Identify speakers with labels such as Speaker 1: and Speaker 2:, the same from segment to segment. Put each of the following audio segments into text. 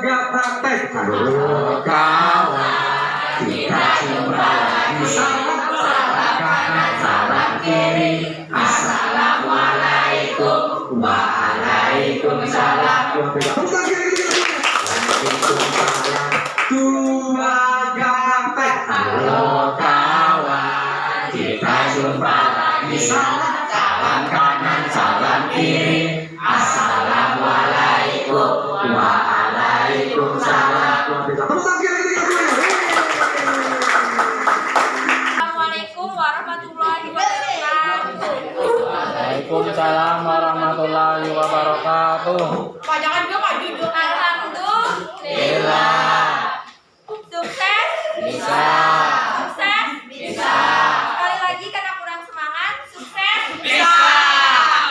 Speaker 1: Lembaga praktek. Halo kawan, kita jumpa lagi. Salam kanan, salam kiri. Assalamualaikum, waalaikumsalam. Lembaga praktek. Halo kawan, kita jumpa lagi. Salam kanan, salam kiri. Assalamualaikum, waalaikumsalam.
Speaker 2: Assalamualaikum warahmatullahi wabarakatuh.
Speaker 3: Waalaikumsalam warahmatullahi wabarakatuh.
Speaker 2: Jangan juga maju. Alhamdulillah. Sukses?
Speaker 3: Bisa.
Speaker 2: Sukses? Bisa. Sekali lagi karena kurang semangat. Sukses?
Speaker 4: Bisa.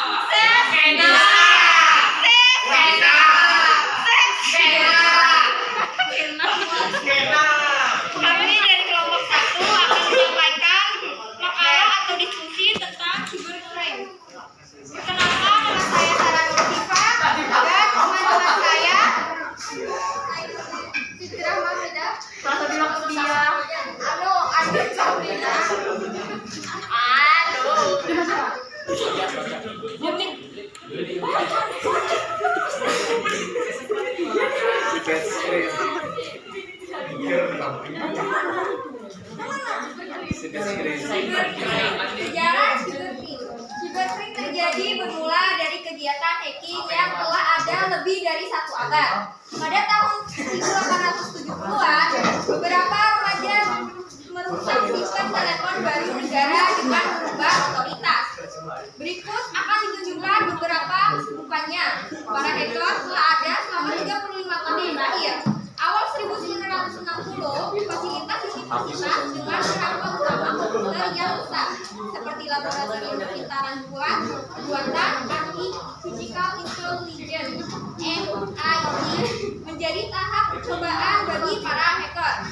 Speaker 2: Sukses?
Speaker 4: Bisa.
Speaker 2: Kami dari kelompok 1 akan menyampaikan makalah atau diskusi tentang cybercrime. Perkenalkan, nama saya Sarah Nursifa dan teman-teman saya Fitra Mahmidah, Andi Sabrina. Sejarah cybercrime terjadi bermula dari kegiatan hacking yang telah ada lebih dari 1 abad. Pada tahun 1870-an, beberapa remaja merusak sistem telepon baru negara dengan mengubah otoritas. Berikut akan ditunjukkan beberapa bukannya. Para hacker telah ada selama 35 tahun terakhir. Awal 1960, fasilitas universitas dengan kerangka utama komputer yang rusak, seperti laboratorium perpintaran buatan Artificial Intelligence (MIT), menjadi tahap percobaan bagi para hacker.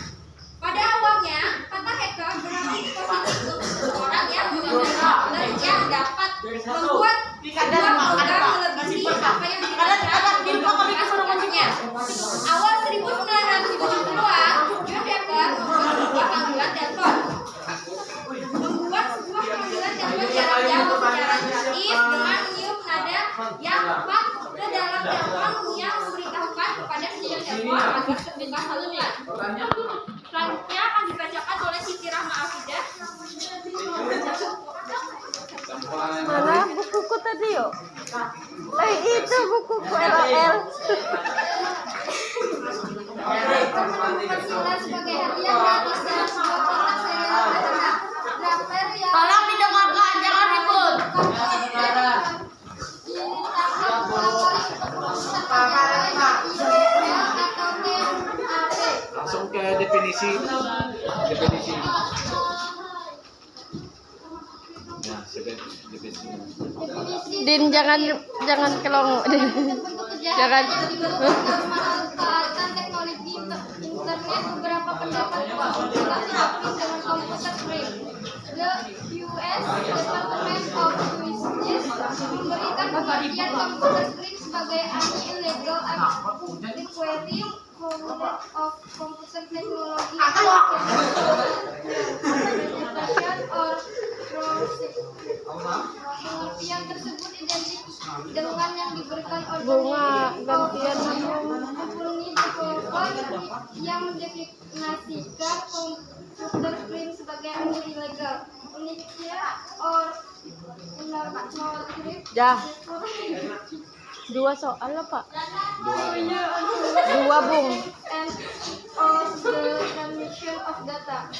Speaker 2: Pada awalnya, kata hacker berarti positif untuk seseorang yang menguasai komputer yang dapat membuat sebuah program melebihi apa yang dirancang aplikasinya. Awal 1970-an, John Hacker membuat sebuah panggilan telepon jarak jauh secara gratis dengan meniup nada yang tepat ke dalam telepon yang memberitahukan kepada sistem telepon agar terbuka saluran. Selanjutnya akan dibacakan oleh Siti Rahma Afidah.
Speaker 5: Mana bukuku tadi yuk? Itu bukuku LOL.
Speaker 2: Menemukan Sila sebagai hadiah gratis dalam sebuah kotak serial acara Draper yang
Speaker 4: Tolong didengarkan, jangan ribut.
Speaker 3: Langsung ke definisi. Nah, definisi.
Speaker 5: Din jangan kelong. Jangan.
Speaker 2: Memanfaatkan teknologi internet, beberapa pendapat mengklasifikasi dengan komputer crime. The US Department of Justice memberikan pembagian komputer crime sebagai illegal acquiring of computer technology or pengertian tersebut identik dengan yang diberikan
Speaker 5: Bunga gantian
Speaker 2: mumpuni developer yang mendefinisikan komputer crime sebagai illegal or normal crime.
Speaker 5: Dah. 2 soal lah Pak. 2 Bung.
Speaker 2: And of the transmission of data.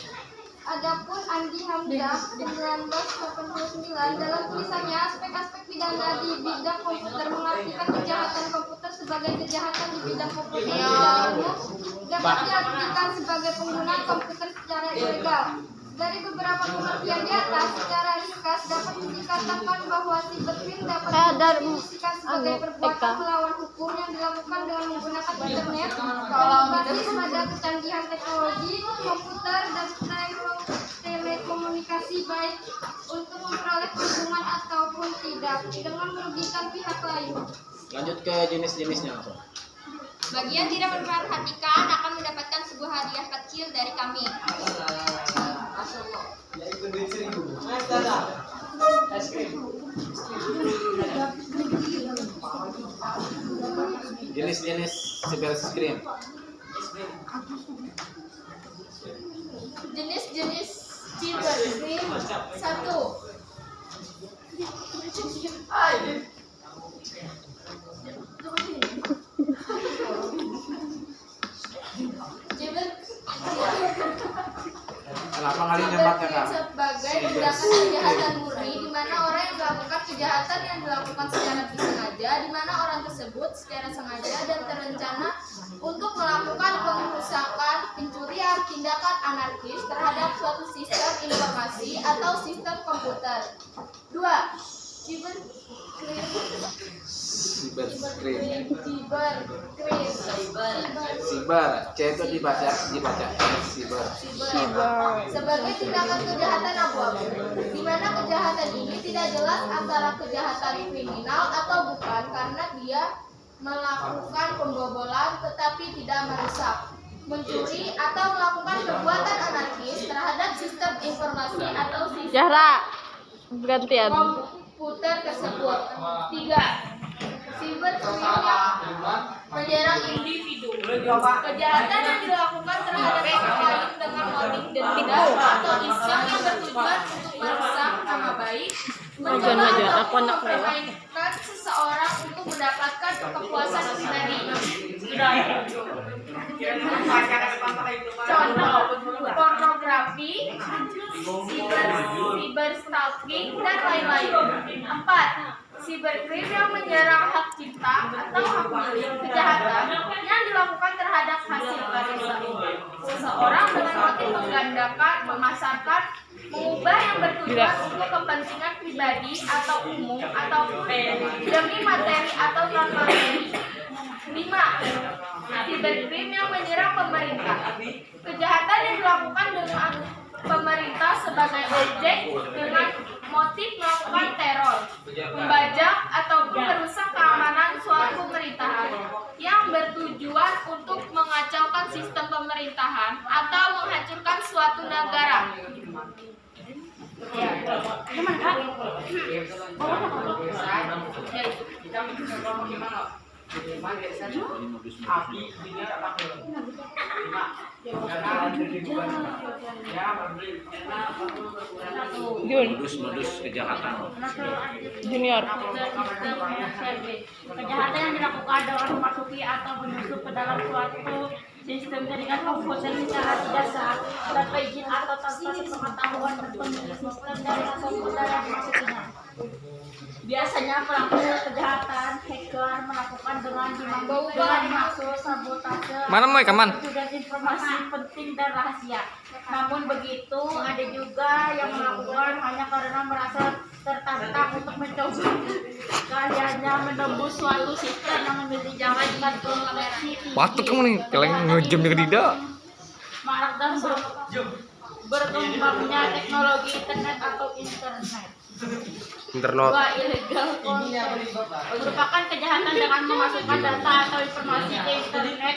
Speaker 2: Adapun Andi Hamzah 1989 dalam tulisannya aspek-aspek pidana di bidang komputer mengartikan kejahatan komputer sebagai kejahatan di bidang komputer secara umum dapat diartikan sebagai penggunaan komputer secara ilegal. Dari beberapa pengertian di atas, secara ringkas dapat dikatakan bahwa cybercrime dapat didefinisikan sebagai perbuatan melawan hukum yang dilakukan dengan menggunakan internet berbasis pada kecanggihan teknologi, komputer, dan telekomunikasi baik untuk memperoleh keuntungan ataupun tidak dengan merugikan pihak lain.
Speaker 3: Lanjut ke jenis-jenisnya langsung.
Speaker 2: Bagi yang tidak memperhatikan akan mendapatkan sebuah hadiah kecil dari kami.
Speaker 3: Jenis-jenis cyberskrim.
Speaker 2: Jenis-jenis cyberskrim 1.
Speaker 3: Kenapa kali nyematnya kak?
Speaker 2: Sebagai tindakan kejahatan murni di mana orang yang melakukan kejahatan yang dilakukan secara disengaja, di mana orang tersebut secara sengaja dan terencana untuk melakukan pengerusakan, pencurian, tindakan anarkis terhadap suatu sistem informasi atau sistem komputer. 2.
Speaker 3: Cyberskrim.
Speaker 2: Cyber.
Speaker 3: Siber. C itu dibaca siber.
Speaker 2: Sebagai tindakan kejahatan abu-abu, di mana kejahatan ini tidak jelas antara kejahatan kriminal atau bukan karena dia melakukan pembobolan tetapi tidak merusak, mencuri atau melakukan perbuatan anarkis terhadap sistem informasi atau sistem
Speaker 5: Zahra, gantian.
Speaker 2: komputer tersebut. 3. Cyberskrim menyerang individu. Kejahatan yang dilakukan terhadap orang lain dengan motif dendam atau iseng yang bertujuan untuk merusak nama baik, mencoba ataupun mempermainkan seseorang untuk mendapatkan kepuasan pribadi. Contoh pornografi, cyberstalking, dan lain-lain. 4. Cyberskrim yang menyerang hak cipta atau hak milik, kejahatan yang dilakukan terhadap hasil karya seseorang dengan motif menggandakan, memasarkan, mengubah yang bertujuan untuk kepentingan pribadi atau umum ataupun demi materi atau non materi. 5. Cyberskrim yang menyerang pemerintah, kejahatan yang dilakukan dengan pemerintah sebagai objek dengan motif melakukan teror, membajak ataupun merusak keamanan suatu pemerintahan yang bertujuan untuk mengacaukan sistem pemerintahan atau menghancurkan suatu negara.
Speaker 3: Modus kejahatan.
Speaker 5: Junior.
Speaker 4: Kejahatan yang dilakukan dengan memasuki atau menyusup ke dalam suatu sistem jaringan komputer secara tidak sah, tanpa izin atau tanpa sepengetahuan pemilik sistem jaringan komputer yang dimasukinya. Biasanya pelaku kejahatan hacker melakukan dengan dimaksud sabotase dan informasi penting dan rahasia. Namun begitu, ada juga yang melakukan hanya karena merasa tertantang untuk mencoba karyanya menembus suatu sistem yang memiliki jaringan koneksi tinggi.
Speaker 6: Patut kamu nih, kalian ngejam juga tidak.
Speaker 4: Marak dan berkembangnya teknologi internet atau internet.
Speaker 6: Internet.
Speaker 4: 2. Illegal content merupakan kejahatan dengan memasukkan data atau informasi ke internet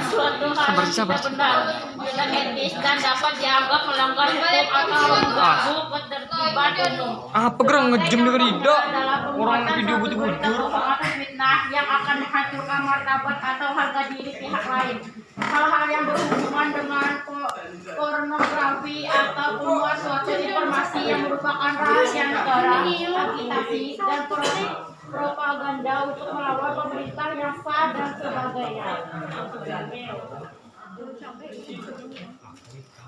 Speaker 4: suatu hal yang tidak benar, tidak etis dan dapat dianggap melanggar hukum atau mengganggu ketertiban umum.
Speaker 6: Apa gerang ngejam juga tidak?
Speaker 4: Dalam
Speaker 6: Orang
Speaker 4: pembuatan
Speaker 6: video
Speaker 4: suatu berita
Speaker 6: bujur.
Speaker 4: bohong atau fitnah yang akan menghancurkan martabat atau harga diri pihak lain. Hal-hal yang berhubungan dengan pornografi atau membuat suatu informasi yang merupakan rahasia negara, agitasi dan propaganda untuk melawan pemerintah yang sah dan sebagainya.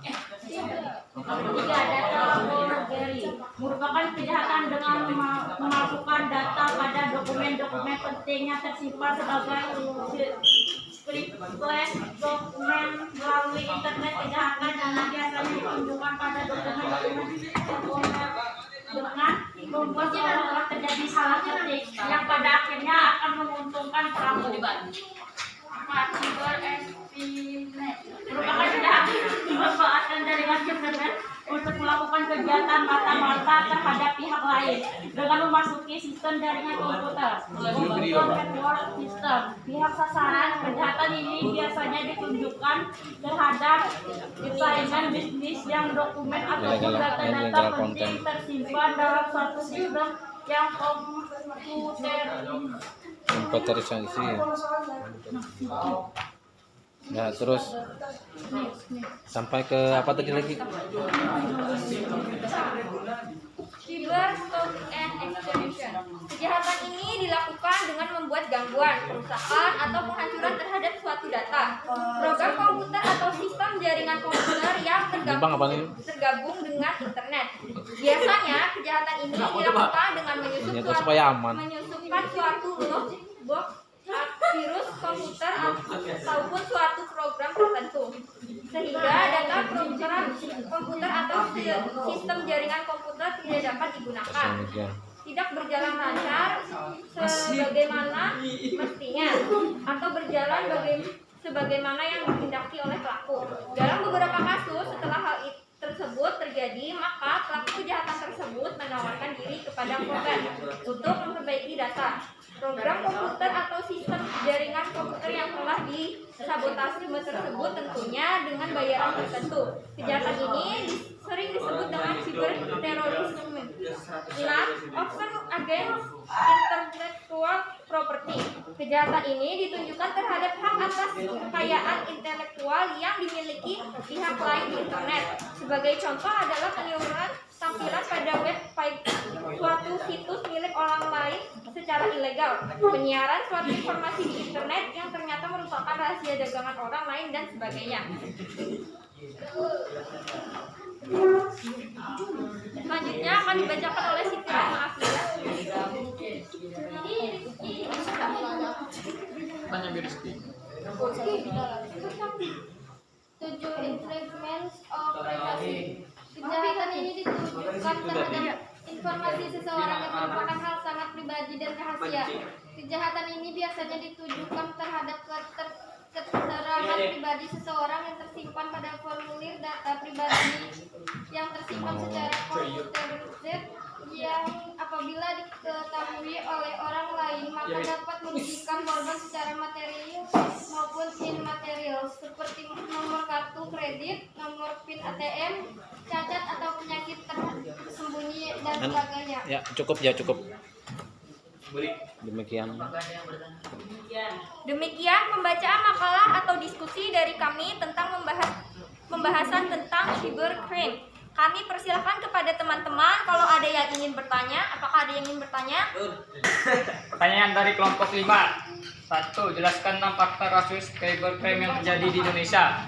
Speaker 4: Ketiga, data forgery merupakan kejahatan dengan memasukkan data pada dokumen-dokumen penting yang tersimpan sebagai scriptless dokumen melalui internet. Kejahatan yang biasanya ditunjukkan pada dokumen-dokumen dengan membuat seolah-olah terjadi salah ketik yang pada akhirnya akan menguntungkan pelaku. 4. Cyber espionage merupakan kejahatan memanfaatkan jaringan internet untuk melakukan kegiatan kegiatan mata-mata terhadap pihak lain dengan memasuki sistem jaringan komputer, komputer network system. Pihak sasaran kejahatan ini biasanya ditunjukkan terhadap saingan bisnis yang dokumen ataupun data-data penting tersimpan dalam suatu sistem yang
Speaker 3: komputerisasi. Ya, terus sampai ke apa tadi lagi?
Speaker 2: Cyber stalking and extortion. Kejahatan ini dilakukan dengan membuat gangguan, kerusakan, atau penghancuran terhadap suatu data, program komputer atau sistem jaringan komputer yang tergabung dengan internet. Biasanya kejahatan ini dilakukan dengan menyusupkan suatu box virus komputer ataupun suatu program tertentu, sehingga data program komputer atau sistem jaringan komputer tidak dapat digunakan, tidak berjalan lancar sebagaimana mestinya, atau berjalan sebagaimana yang ditindaki oleh pelaku. Dalam beberapa kasus, setelah hal tersebut terjadi, maka pelaku kejahatan tersebut menawarkan diri kepada korban untuk memperbaiki data, program komputer atau sistem jaringan komputer yang telah disabotase tersebut, tentunya dengan bayaran tertentu. Kejahatan ini sering disebut dengan cyberterorisme. Often against intellectual property. Kejahatan ini ditunjukkan terhadap hak atas kekayaan intelektual yang dimiliki pihak lain di internet. Sebagai contoh adalah penyuruhan tampilan pada website suatu situs milik orang lain secara ilegal, penyiaran suatu informasi di internet yang ternyata merupakan rahasia dagangan orang lain, dan sebagainya. Selanjutnya akan dibacakan oleh Siti Rahmaafia.
Speaker 6: Tanya Rizky.
Speaker 2: 7 infringements of privacy. Kejahatan ini ditujukan terhadap informasi seseorang yang merupakan hal sangat pribadi dan rahasia. Kejahatan ini biasanya ditujukan terhadap keterangan pribadi seseorang yang tersimpan pada formulir data pribadi yang tersimpan secara komputerisasi, yang apabila diketahui oleh orang lain maka dapat merugikan korban secara material maupun immaterial, seperti nomor kartu kredit, nomor PIN ATM, cacat atau penyakit tersembunyi, dan sebagainya.
Speaker 3: Ya, cukup. Demikian
Speaker 2: Pembacaan makalah atau diskusi dari kami tentang pembahasan tentang cybercrime. Kami persilahkan kepada teman-teman kalau ada yang ingin bertanya. Apakah ada yang ingin bertanya?
Speaker 7: Pertanyaan dari kelompok 5. 1. Jelaskan 6 fakta kasus cybercrime yang terjadi di Indonesia.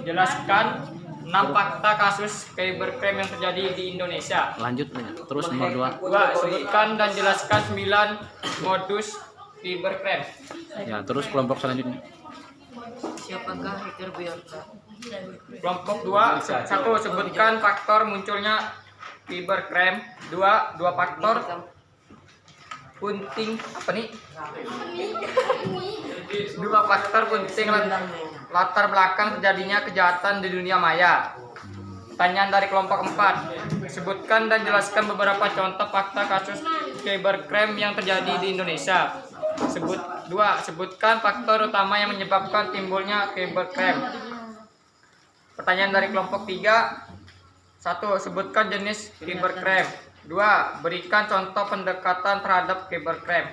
Speaker 7: Jelaskan 6 fakta kasus cybercrime yang terjadi di Indonesia.
Speaker 3: Lanjut. Terus nomor 2.
Speaker 7: 2. Sebutkan dan jelaskan 9 modus cybercrime.
Speaker 3: Ya, terus kelompok selanjutnya.
Speaker 8: Siapakah hacker biorka?
Speaker 7: Kelompok 2. 1. Sebutkan faktor munculnya cybercrime. 2 faktor penting dua faktor penting latar belakang terjadinya kejahatan di dunia maya. Pertanyaan dari kelompok 4. Sebutkan dan jelaskan beberapa contoh fakta kasus cybercrime yang terjadi di Indonesia. 2. Sebutkan faktor utama yang menyebabkan timbulnya cybercrime. Pertanyaan dari kelompok 3. 1. Sebutkan jenis cybercrime. 2. Berikan contoh pendekatan terhadap cybercrime.